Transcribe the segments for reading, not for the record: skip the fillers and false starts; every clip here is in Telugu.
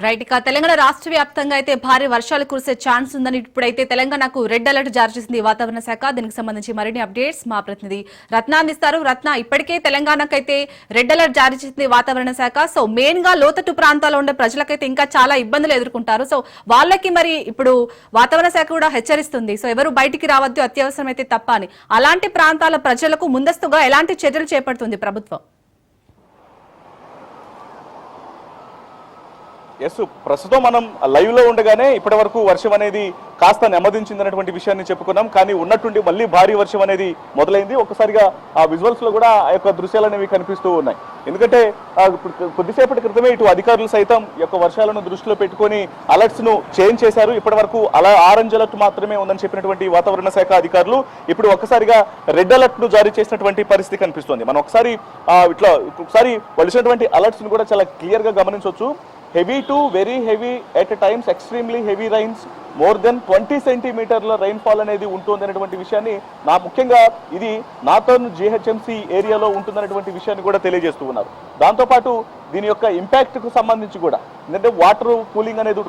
రైట్. ఇక తెలంగాణ రాష్ట్ర వ్యాప్తంగా అయితే భారీ వర్షాలు కురిసే ఛాన్స్ ఉందని ఇప్పుడైతే తెలంగాణకు రెడ్ అలర్ట్ జారీ చేసింది వాతావరణ శాఖ. దీనికి సంబంధించి మరిన్ని అప్డేట్స్ మా ప్రతినిధి రత్న అందిస్తారు. రత్న, ఇప్పటికే తెలంగాణకైతే రెడ్ అలర్ట్ జారీ చేసింది వాతావరణ శాఖ. సో మెయిన్ గా లోతట్టు ప్రాంతాల్లో ఉండే ప్రజలకైతే ఇంకా చాలా ఇబ్బందులు ఎదుర్కొంటారు. సో వాళ్ళకి మరి ఇప్పుడు వాతావరణ శాఖ కూడా హెచ్చరిస్తుంది, సో ఎవరు బయటికి రావద్దు, అత్యవసరం అయితే తప్ప అని. అలాంటి ప్రాంతాల ప్రజలకు ముందస్తుగా ఎలాంటి చర్యలు చేపడుతుంది ప్రభుత్వం? ఎస్, ప్రస్తుతం మనం లైవ్ లో ఉండగానే ఇప్పటి వరకు వర్షం అనేది కాస్త నెమ్మదించిందనేటువంటి విషయాన్ని చెప్పుకున్నాం. కానీ ఉన్నట్టుండి మళ్ళీ భారీ వర్షం అనేది మొదలైంది. ఒక్కసారిగా ఆ విజువల్స్ లో కూడా ఆ యొక్క దృశ్యాలు అనేవి కనిపిస్తూ ఉన్నాయి. ఎందుకంటే కొద్దిసేపటి క్రితమే ఇటు అధికారులు సైతం ఈ యొక్క వర్షాలను దృష్టిలో పెట్టుకొని అలర్ట్స్ ను చేంజ్ చేశారు. ఇప్పటి వరకు ఆరెంజ్ అలర్ట్ మాత్రమే ఉందని చెప్పినటువంటి వాతావరణ శాఖ అధికారులు ఇప్పుడు ఒక్కసారిగా రెడ్ అలర్ట్ ను జారీ చేసినటువంటి పరిస్థితి కనిపిస్తోంది. మనం ఒకసారి ఒకసారి వచ్చినటువంటి అలర్ట్స్ ను కూడా చాలా క్లియర్ గా గమనించవచ్చు. Heavy to very heavy at times, extremely heavy rains, more than 20 సెంటీమీటర్ల రైన్ఫాల్ అనేది ఉంటుంది అనేటువంటి విషయాన్ని ముఖ్యంగా ఇది నార్థర్న్ జిహెచ్ఎంసీ ఏరియాలో ఉంటుందనేటువంటి విషయాన్ని కూడా తెలియజేస్తూ ఉన్నారు. దాంతోపాటు దీని యొక్క ఇంపాక్ట్ కు సంబంధించి కూడా ఎందుకంటే వాటర్ కూలింగ్ అనేది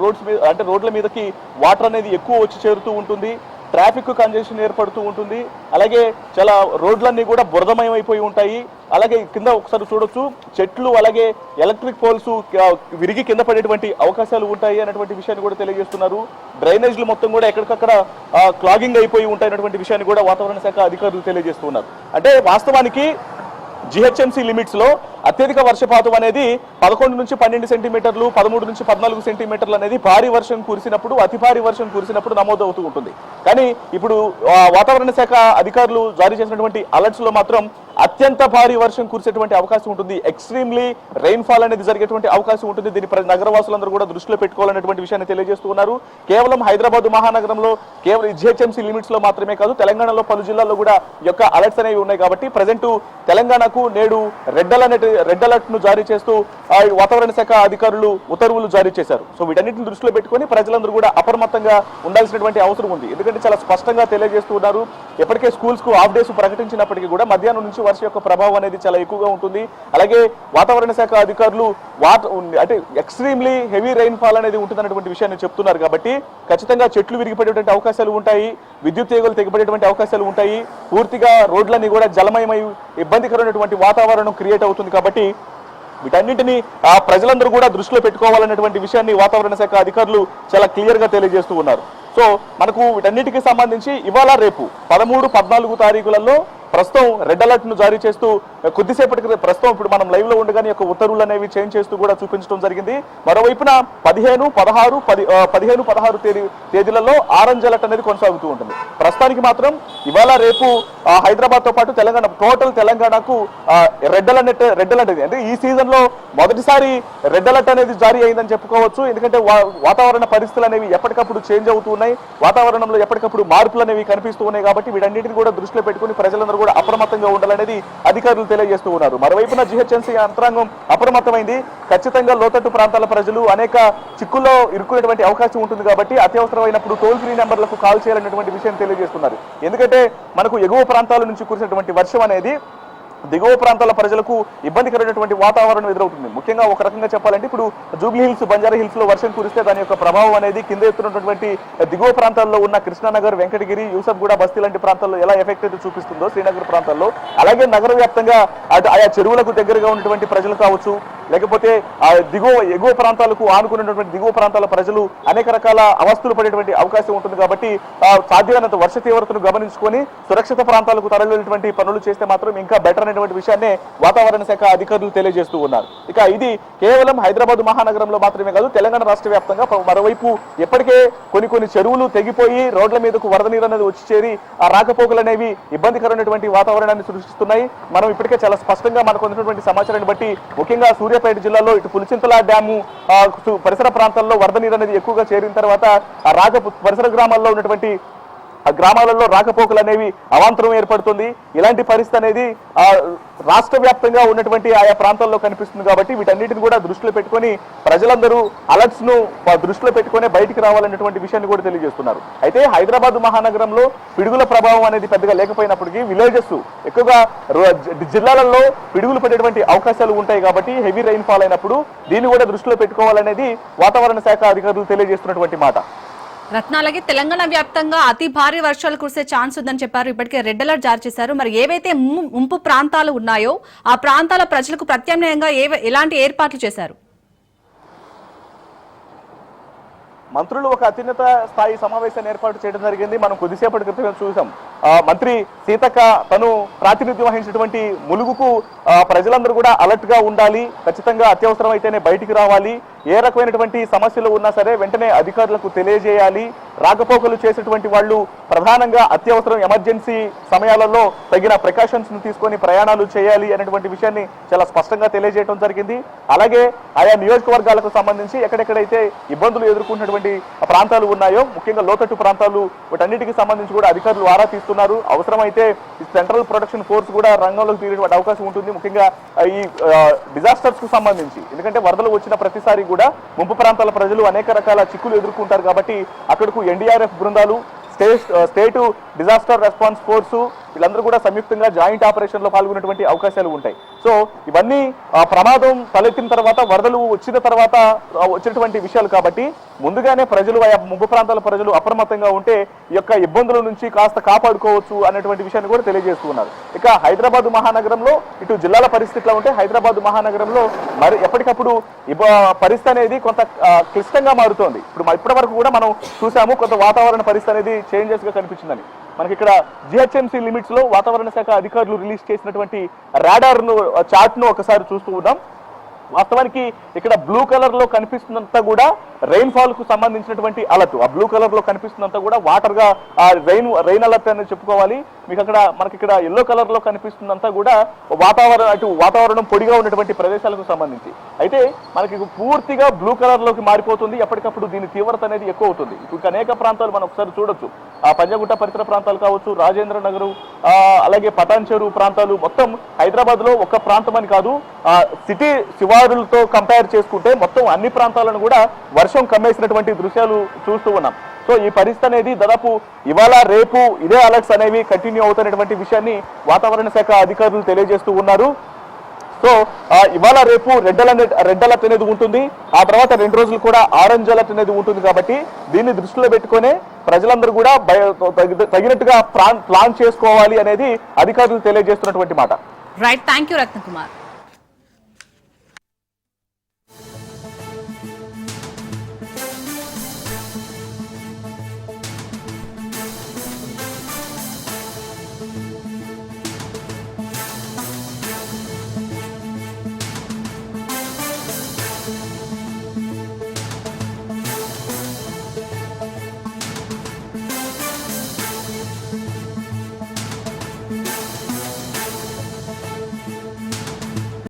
రోడ్ల మీదకి వాటర్ అనేది ఎక్కువ వచ్చి చేరుతూ ఉంటుంది, ట్రాఫిక్ కంజెషన్ ఏర్పడుతూ ఉంటుంది, అలాగే చాలా రోడ్లన్నీ కూడా బురదమయం అయిపోయి ఉంటాయి. అలాగే కింద ఒకసారి చూడొచ్చు, చెట్లు అలాగే ఎలక్ట్రిక్ పోల్స్ విరిగి కింద పడేటువంటి అవకాశాలు ఉంటాయి అనేటువంటి విషయాన్ని కూడా తెలియజేస్తున్నారు. డ్రైనేజ్లు మొత్తం కూడా ఎక్కడికక్కడ క్లాగింగ్ అయిపోయి ఉంటాయి అనేటువంటి విషయాన్ని కూడా వాతావరణ శాఖ అధికారులు తెలియజేస్తున్నారు. అంటే వాస్తవానికి జిహెచ్ఎంసీ లిమిట్స్ లో అత్యధిక వర్షపాతం అనేది 11 నుంచి 12 సెంటీమీటర్లు, 13 నుంచి 14 సెంటీమీటర్లు అనేది భారీ వర్షం కురిసినప్పుడు, అతి భారీ వర్షం కురిసినప్పుడు నమోదవుతూ ఉంటుంది. కానీ ఇప్పుడు వాతావరణ శాఖ అధికారులు జారీ చేసినటువంటి అలర్ట్స్ లో మాత్రం అత్యంత భారీ వర్షం కురిసేటువంటి అవకాశం ఉంటుంది, ఎక్స్ట్రీమ్లీ రెయిన్ఫాల్ అనేది జరిగేటువంటి అవకాశం ఉంటుంది. దీని నగరవాసులందరూ కూడా దృష్టిలో పెట్టుకోవాలనేటువంటి విషయాన్ని తెలియజేస్తూ ఉన్నారు. కేవలం హైదరాబాద్ మహానగరంలో కేవలం జిహెచ్ఎంసీ లిమిట్స్ లో మాత్రమే కాదు, తెలంగాణలో పలు జిల్లాల్లో కూడా ఈ యొక్క అలర్ట్స్ అనేవి ఉన్నాయి. కాబట్టి ప్రజెంట్ తెలంగాణకు నేడు రెడ్ అలర్ట్ ను జారీ చేస్తూ వాతావరణ శాఖ అధికారులు ఉత్తర్వులు జారీ చేశారు. సో వీటన్నిటిని దృష్టిలో పెట్టుకొని ప్రజలందరూ కూడా అప్రమత్తంగా ఉండాల్సినటువంటి అవసరం ఉంది. ఎందుకంటే చాలా స్పష్టంగా తెలియజేస్తూ ఉన్నారు, ఎప్పటికే స్కూల్స్ కు హాఫ్ డేస్ ప్రకటించినప్పటికీ కూడా మధ్యాహ్నం నుంచి వర్షం యొక్క ప్రభావం అనేది చాలా ఎక్కువగా ఉంటుంది. అలాగే వాతావరణ శాఖ అధికారులు అంటే ఎక్స్ట్రీమ్లీ హెవీ రైన్ఫాల్ అనేది ఉంటుందన్నటువంటి విషయాన్ని చెప్తున్నారు. కాబట్టి ఖచ్చితంగా చెట్లు విరిగిపడేటువంటి అవకాశాలు ఉంటాయి, విద్యుత్ తీగలు తెగిపడేటువంటి అవకాశాలు ఉంటాయి, పూర్తిగా రోడ్లన్నీ కూడా జలమయమై ఇబ్బందికరమైనటువంటి వాతావరణం క్రియేట్ అవుతుంది. కాబట్టి వీటన్నింటినీ ప్రజలందరూ కూడా దృష్టిలో పెట్టుకోవాలనేటువంటి విషయాన్ని వాతావరణ శాఖ అధికారులు చాలా క్లియర్ గా తెలియజేస్తూ ఉన్నారు. సో మనకు వీటన్నిటికీ సంబంధించి ఇవాళ రేపు 13, 14 తారీఖులలో ప్రస్తుతం రెడ్ అలర్ట్ ను జారీ చేస్తూ కొద్దిసేపటికి ప్రస్తుతం ఇప్పుడు మనం లైవ్ లో ఉండగానే యొక్క ఉత్తర్వులు అనేవి చేంజ్ చేస్తూ కూడా చూపించడం జరిగింది. మరోవైపున 15, 16 తేదీలలో ఆరెంజ్ అలర్ట్ అనేది కొనసాగుతూ ఉంటుంది. ప్రస్తుతానికి మాత్రం ఇవాళ రేపు హైదరాబాద్ తో పాటు టోటల్ తెలంగాణకు రెడ్ అలర్ట్ అంటే ఈ సీజన్ లో మొదటిసారి రెడ్ అలర్ట్ అనేది జారీ అయిందని చెప్పుకోవచ్చు. ఎందుకంటే వాతావరణ పరిస్థితులు అనేవి ఎప్పటికప్పుడు చేంజ్ అవుతూ ఉన్నాయి, వాతావరణంలో ఎప్పటికప్పుడు మార్పులు అనేవి కనిపిస్తూ ఉన్నాయి. కాబట్టి వీటన్నిటిని కూడా దృష్టిలో పెట్టుకుని ప్రజలందరూ కూడా అప్రమత్తంగా ఉండాలనేది అధికారులు తెలియజేస్తూ ఉన్నారు. మరోవైపున జిహెచ్ఎంసీ యంత్రాంగం అప్రమత్తమైంది. ఖచ్చితంగా లోతట్టు ప్రాంతాల ప్రజలు అనేక చిక్కుల్లో ఇరుక్కునేటువంటి అవకాశం ఉంటుంది. కాబట్టి అత్యవసరమైనప్పుడు టోల్ ఫ్రీ నెంబర్లకు కాల్ చేయాలనేటువంటి విషయం తెలియజేస్తున్నారు. ఎందుకంటే మనకు ఎగువ ప్రాంతాల నుంచి కురిసినటువంటి వర్షం అనేది దిగువ ప్రాంతాల ప్రజలకు ఇబ్బందికరమైనటువంటి వాతావరణం ఎదురవుతుంది. ముఖ్యంగా ఒక రకంగా చెప్పాలంటే ఇప్పుడు జూబ్లీ హిల్స్, బంజారా హిల్స్ లో వర్షం కురిస్తే దాని యొక్క ప్రభావం అనేది కింద ఎత్తున్నటువంటి దిగువ ప్రాంతాల్లో ఉన్న కృష్ణానగర్, వెంకటగిరి, యూసఫ్గూడ, బస్తీ లాంటి ప్రాంతాల్లో ఎలా ఎఫెక్ట్ అయితే చూపిస్తుందో శ్రీనగర్ ప్రాంతాల్లో, అలాగే నగర వ్యాప్తంగా ఆయా చెరువులకు దగ్గరగా ఉన్నటువంటి ప్రజలు కావచ్చు, లేకపోతే ఎగువ ప్రాంతాలకు ఆనుకున్నటువంటి దిగువ ప్రాంతాల ప్రజలు అనేక రకాల అవస్థలు పడేటువంటి అవకాశం ఉంటుంది. కాబట్టి సాధ్యమైనంత వర్ష తీవ్రతను గమనించుకొని సురక్షిత ప్రాంతాలకు తరలినటువంటి పనులు చేస్తే మాత్రం ఇంకా బెటర్ అనేటువంటి విషయాన్ని వాతావరణ శాఖ అధికారులు తెలియజేస్తూ ఉన్నారు. ఇక ఇది కేవలం హైదరాబాద్ మహానగరంలో మాత్రమే కాదు, తెలంగాణ రాష్ట్ర వ్యాప్తంగా మరోవైపు ఇప్పటికే కొన్ని చెరువులు తెగిపోయి రోడ్ల మీదకు వరద నీరు అనేది వచ్చి చేరి ఆ రాకపోకలు అనేవి ఇబ్బందికరమైనటువంటి వాతావరణాన్ని సృష్టిస్తున్నాయి. మనం ఇప్పటికే చాలా స్పష్టంగా మనకు ఉన్నటువంటి సమాచారాన్ని బట్టి ముఖ్యంగా సూర్యాపేట జిల్లాలో ఇటు పులిచింతల డ్యాము పరిసర ప్రాంతాల్లో వరద నీరు అనేది ఎక్కువగా చేరిన తర్వాత పరిసర గ్రామాల్లో ఉన్నటువంటి గ్రామాలలో రాకపోకలు అనేవి అవాంతరం ఏర్పడుతుంది. ఇలాంటి పరిస్థితి అనేది రాష్ట్ర వ్యాప్తంగా ఉన్నటువంటి ఆయా ప్రాంతాల్లో కనిపిస్తుంది. కాబట్టి వీటన్నిటిని కూడా దృష్టిలో పెట్టుకొని ప్రజలందరూ అలర్ట్స్ ను దృష్టిలో పెట్టుకుని బయటికి రావాలనేటువంటి విషయాన్ని కూడా తెలియజేస్తున్నారు. అయితే హైదరాబాద్ మహానగరంలో పిడుగుల ప్రభావం అనేది పెద్దగా లేకపోయినప్పటికీ విలేజెస్ ఎక్కువగా జిల్లాలలో పిడుగులు పడేటువంటి అవకాశాలు ఉంటాయి. కాబట్టి హెవీ రైన్ ఫాల్ అయినప్పుడు దీన్ని కూడా దృష్టిలో పెట్టుకోవాలనేది వాతావరణ శాఖ అధికారులు తెలియజేస్తున్నటువంటి మాట. రత్నాలకి తెలంగాణ వ్యాప్తంగా అతి భారీ వర్షాలు కురిసే ఛాన్స్ ఉందని చెప్పారు. ఇప్పటికే రెడ్ అలర్ట్ జారీ చేశారు. మరి ఏవైతే ముంపు ప్రాంతాలు ఉన్నాయో ఆ ప్రాంతాల ప్రజలకు ప్రత్యామ్నాయంగా ఎలాంటి ఏర్పాట్లు చేశారు? మంత్రులు ఒక అత్యున్నత స్థాయి సమావేశాన్ని ఏర్పాటు చేయడం జరిగింది. మనం కొద్దిసేపటి క్రితం చూసాం. మంత్రి సీతక్క తను ప్రాతినిధ్యం వహించినటువంటి ములుగుకు ప్రజలందరూ కూడా అలర్ట్ గా ఉండాలి, ఖచ్చితంగా అత్యవసరం అయితేనే బయటికి రావాలి, ఏ రకమైనటువంటి సమస్యలు ఉన్నా సరే వెంటనే అధికారులకు తెలియజేయాలి, రాకపోకలు చేసేటువంటి వాళ్ళు ప్రధానంగా అత్యవసరం ఎమర్జెన్సీ సమయాలలో తగిన ప్రికాషన్స్ ను తీసుకొని ప్రయాణాలు చేయాలి అనేటువంటి విషయాన్ని చాలా స్పష్టంగా తెలియజేయడం జరిగింది. అలాగే ఆయా నియోజకవర్గాలకు సంబంధించి ఎక్కడెక్కడైతే ఇబ్బందులు ఎదుర్కొన్నటువంటి ప్రాంతాలు ఉన్నాయో, ముఖ్యంగా లోతట్టు ప్రాంతాలు, వీటన్నిటికి సంబంధించి కూడా అధికారులు ఆరా తీస్తున్నారు. అవసరమైతే సెంట్రల్ ప్రొటెక్షన్ ఫోర్స్ కూడా రంగంలోకి తీరేటువంటి అవకాశం ఉంటుంది, ముఖ్యంగా ఈ డిజాస్టర్స్ కు సంబంధించి. ఎందుకంటే వరదలు వచ్చిన ప్రతిసారి కూడా ముంపు ప్రాంతాల ప్రజలు అనేక రకాల చిక్కులు ఎదుర్కొంటారు. కాబట్టి అక్కడకు ఎన్డీఆర్ఎఫ్ బృందాలు, స్టేట్ డిజాస్టర్ రెస్పాన్స్ ఫోర్సు వీళ్ళందరూ కూడా సంయుక్తంగా జాయింట్ ఆపరేషన్ లో పాల్గొనేటువంటి అవకాశాలు ఉంటాయి. సో ఇవన్నీ ప్రమాదం తలెత్తిన తర్వాత, వరదలు వచ్చిన తర్వాత వచ్చినటువంటి విషయాలు. కాబట్టి ముందుగానే ప్రజలు, ఆయా ముంపు ప్రాంతాల ప్రజలు అప్రమత్తంగా ఉంటే ఈ యొక్క ఇబ్బందుల నుంచి కాస్త కాపాడుకోవచ్చు అనేటువంటి విషయాన్ని కూడా తెలియజేస్తున్నారు. ఇక హైదరాబాద్ మహానగరంలో ఇటు జిల్లాల పరిస్థితిలో ఉంటే, హైదరాబాద్ మహానగరంలో మరి ఎప్పటికప్పుడు పరిస్థితి అనేది కొంత క్లిష్టంగా మారుతోంది. ఇప్పటి వరకు కూడా మనం చూసాము కొంత వాతావరణ పరిస్థితి అనేది చేంజెస్ గా కనిపించిందని. మనకి ఇక్కడ జిహెచ్ఎంసీ లిమిట్స్ లో వాతావరణ శాఖ అధికారులు రిలీజ్ చేసినటువంటి రాడార్ ను చార్ట్ ను ఒకసారి చూస్తూ ఉన్నాం. వాస్తవానికి ఇక్కడ బ్లూ కలర్ లో కనిపిస్తున్నంతా కూడా రెయిన్ ఫాల్ కు సంబంధించినటువంటి అలర్ట్. ఆ బ్లూ కలర్ లో కనిపిస్తున్నంతా కూడా వాటర్ గా రెయిన్ అలర్ట్ అనేది చెప్పుకోవాలి. మీకు అక్కడ మనకి ఇక్కడ ఎల్లో కలర్ లో కనిపిస్తున్నంతా కూడా వాతావరణం పొడిగా ఉన్నటువంటి ప్రదేశాలకు సంబంధించి. అయితే మనకి పూర్తిగా బ్లూ కలర్ లోకి మారిపోతుంది. ఎప్పటికప్పుడు దీని తీవ్రత అనేది ఎక్కువ అవుతుంది. ఇప్పుడు అనేక ప్రాంతాలు మనం ఒకసారి చూడొచ్చు. పంజగుట్ట పరిసర ప్రాంతాలు కావచ్చు, రాజేంద్ర నగరు, అలాగే పటాన్ చెరువు ప్రాంతాలు, మొత్తం హైదరాబాద్ లో ఒక ప్రాంతం అని కాదు, సిటీ శివారులతో కంపేర్ చేసుకుంటే మొత్తం అన్ని ప్రాంతాలను కూడా వర్షం కమ్మేసినటువంటి దృశ్యాలు చూస్తూ ఉన్నాం. సో ఈ పరిస్థితి అనేది దాదాపు ఇవాళ రేపు ఇదే అలర్ట్స్ అనేవి కంటిన్యూ అవుతున్నటువంటి విషయాన్ని వాతావరణ శాఖ అధికారులు తెలియజేస్తూ ఉన్నారు. సో ఇవాళ రేపు రెడ్ అలర్ట్ అనేది ఉంటుంది. ఆ తర్వాత 2 రోజులు కూడా ఆరెంజ్ అలర్ట్ అనేది ఉంటుంది. కాబట్టి దీన్ని దృష్టిలో పెట్టుకునే ప్రజలందరూ కూడా తగినట్టుగా ప్లాన్ చేసుకోవాలి అనేది అధికారులు తెలియజేస్తున్నటువంటి మాట. Right, thank you Ratnakumar.